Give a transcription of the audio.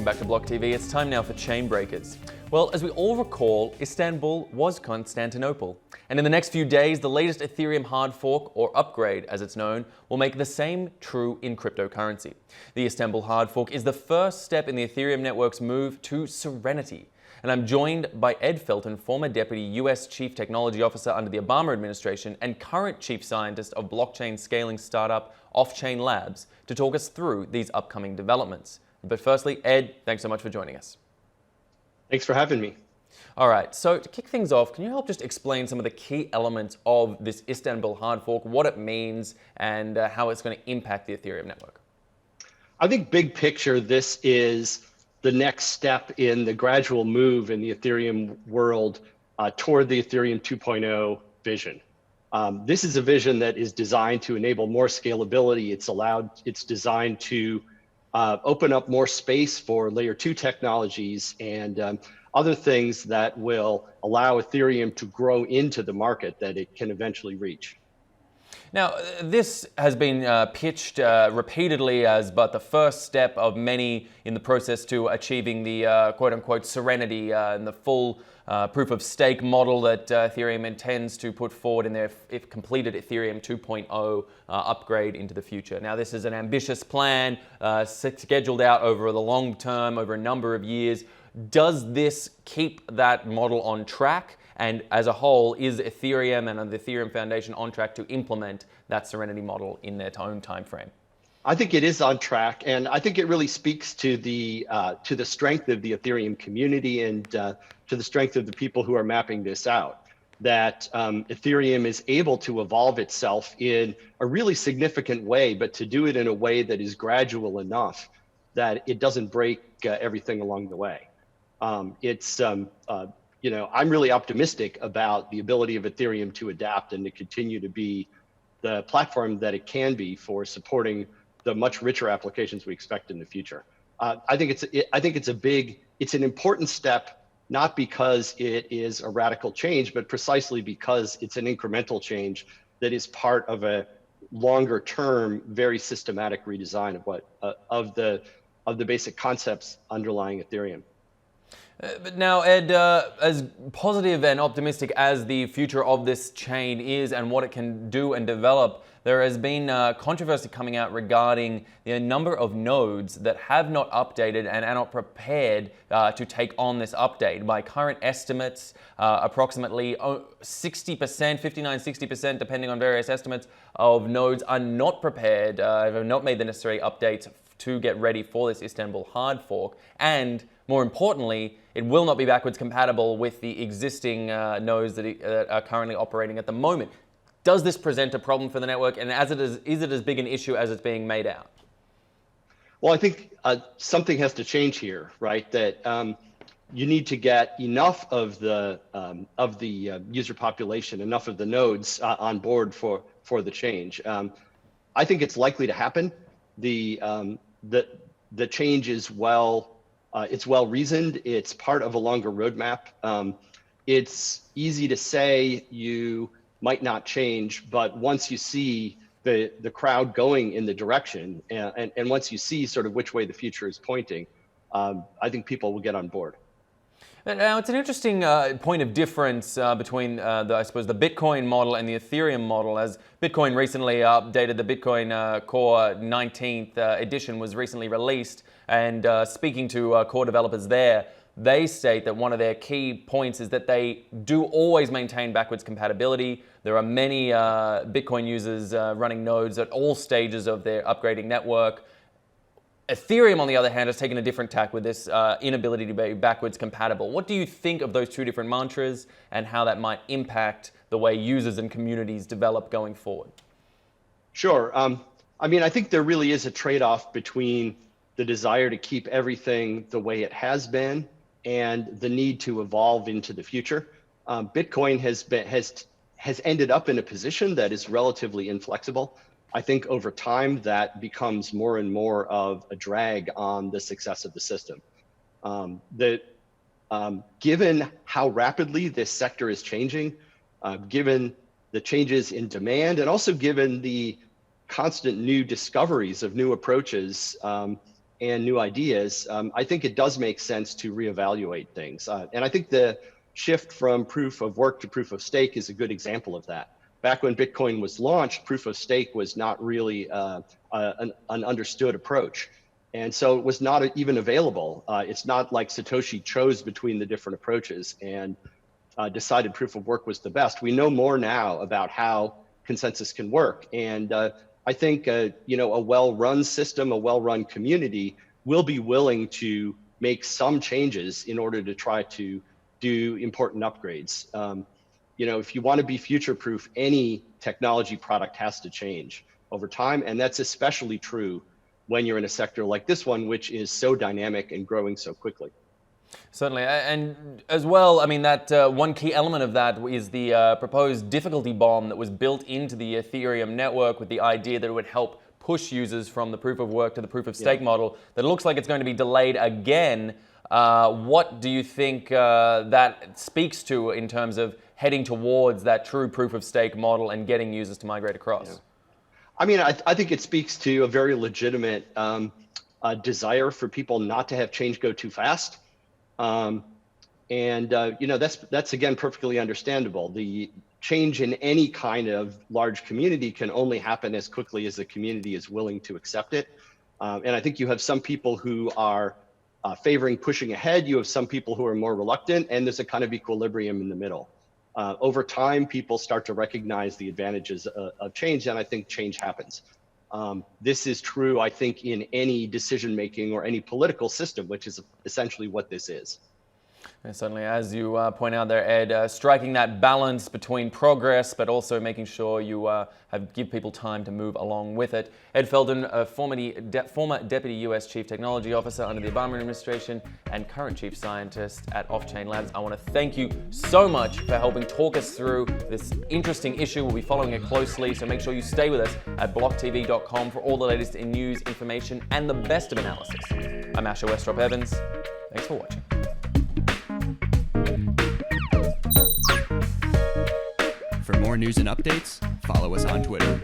welcome back to BLOCKTV. It's time now for Chain Breakers. Well, as we all recall, Istanbul was Constantinople. And in the next few days, the latest Ethereum hard fork, or upgrade as it's known, will make the same true in cryptocurrency. The Istanbul hard fork is the first step in the Ethereum network's move to Serenity. And I'm joined by Ed Felton, former Deputy US Chief Technology Officer under the Obama administration and current Chief Scientist of blockchain scaling startup Off-Chain Labs, to talk us through these upcoming developments. But firstly, Ed, thanks so much for joining us. Thanks for having me. All right, so to kick things off, can you help just explain some of the key elements of this Istanbul hard fork, what it means, and how it's going to impact the Ethereum network? I think big picture, this is the next step in the gradual move in the Ethereum world toward the Ethereum 2.0 vision. This is a vision that is designed to enable more scalability. It's designed to open up more space for layer 2 technologies and other things that will allow Ethereum to grow into the market that it can eventually reach. Now, this has been pitched repeatedly as but the first step of many in the process to achieving the quote-unquote Serenity and the full proof of stake model that Ethereum intends to put forward in their if completed Ethereum 2.0 upgrade into the future. Now, this is an ambitious plan scheduled out over the long term, over a number of years. Does this keep that model on track? And as a whole, is Ethereum and the Ethereum Foundation on track to implement that Serenity model in their own time frame? I think it is on track, and I think it really speaks to the strength of the Ethereum community and to the strength of the people who are mapping this out. That Ethereum is able to evolve itself in a really significant way, but to do it in a way that is gradual enough that it doesn't break everything along the way. You know, I'm really optimistic about the ability of Ethereum to adapt and to continue to be the platform that it can be for supporting the much richer applications we expect in the future. I think it's an important step, not because it is a radical change, but precisely because it's an incremental change that is part of a longer term, very systematic redesign of the basic concepts underlying Ethereum. But now, Ed, as positive and optimistic as the future of this chain is and what it can do and develop, there has been controversy coming out regarding the number of nodes that have not updated and are not prepared to take on this update. By current estimates, approximately 60%, 59-60%, depending on various estimates, of nodes are not prepared, have not made the necessary updates to get ready for this Istanbul hard fork. And more importantly, it will not be backwards compatible with the existing nodes that are currently operating at the moment. Does this present a problem for the network, and is it as big an issue as it's being made out? Well, I think something has to change here, right? That you need to get enough of the user population, enough of the nodes on board for the change. I think it's likely to happen. The change is it's well reasoned. It's part of a longer roadmap. It's easy to say you might not change, but once you see the crowd going in the direction, and once you see sort of which way the future is pointing, I think people will get on board. Now, it's an interesting point of difference between, I suppose, the Bitcoin model and the Ethereum model, as Bitcoin recently updated. The Bitcoin Core 19th edition was recently released, and speaking to core developers there, they state that one of their key points is that they do always maintain backwards compatibility. There are many Bitcoin users running nodes at all stages of their upgrading network. Ethereum, on the other hand, has taken a different tack with this inability to be backwards compatible. What do you think of those two different mantras and how that might impact the way users and communities develop going forward? Sure. I mean, I think there really is a trade-off between the desire to keep everything the way it has been and the need to evolve into the future. Bitcoin has ended up in a position that is relatively inflexible. I think over time that becomes more and more of a drag on the success of the system. Given how rapidly this sector is changing, given the changes in demand, and also given the constant new discoveries of new approaches and new ideas, I think it does make sense to reevaluate things. And I think the shift from proof of work to proof of stake is a good example of that. Back when Bitcoin was launched, proof of stake was not really an understood approach. And so it was not even available. It's not like Satoshi chose between the different approaches and decided proof of work was the best. We know more now about how consensus can work. And I think a well-run system, a well-run community will be willing to make some changes in order to try to do important upgrades. If you want to be future-proof, any technology product has to change over time, and that's especially true when you're in a sector like this one, which is so dynamic and growing so quickly. Certainly, and as well, I mean, that one key element of that is the proposed difficulty bomb that was built into the Ethereum network with the idea that it would help push users from the proof of work to the proof of stake model. That looks like it's going to be delayed again. What do you think that speaks to in terms of heading towards that true proof of stake model and getting users to migrate across? Yeah. I mean, I think it speaks to a very legitimate desire for people not to have change go too fast. That's again perfectly understandable. The change in any kind of large community can only happen as quickly as the community is willing to accept it. And I think you have some people who are favoring pushing ahead. You have some people who are more reluctant, and there's a kind of equilibrium in the middle. Over time, people start to recognize the advantages of change, and I think change happens. This is true, I think, in any decision-making or any political system, which is essentially what this is. And certainly, as you point out there, Ed, striking that balance between progress, but also making sure you give people time to move along with it. Ed Feldman, former Deputy US Chief Technology Officer under the Obama administration and current Chief Scientist at Off-Chain Labs. I want to thank you so much for helping talk us through this interesting issue. We'll be following it closely, so make sure you stay with us at blocktv.com for all the latest in news, information, and the best of analysis. I'm Asher Westrop Evans. Thanks for watching. For more news and updates, follow us on Twitter.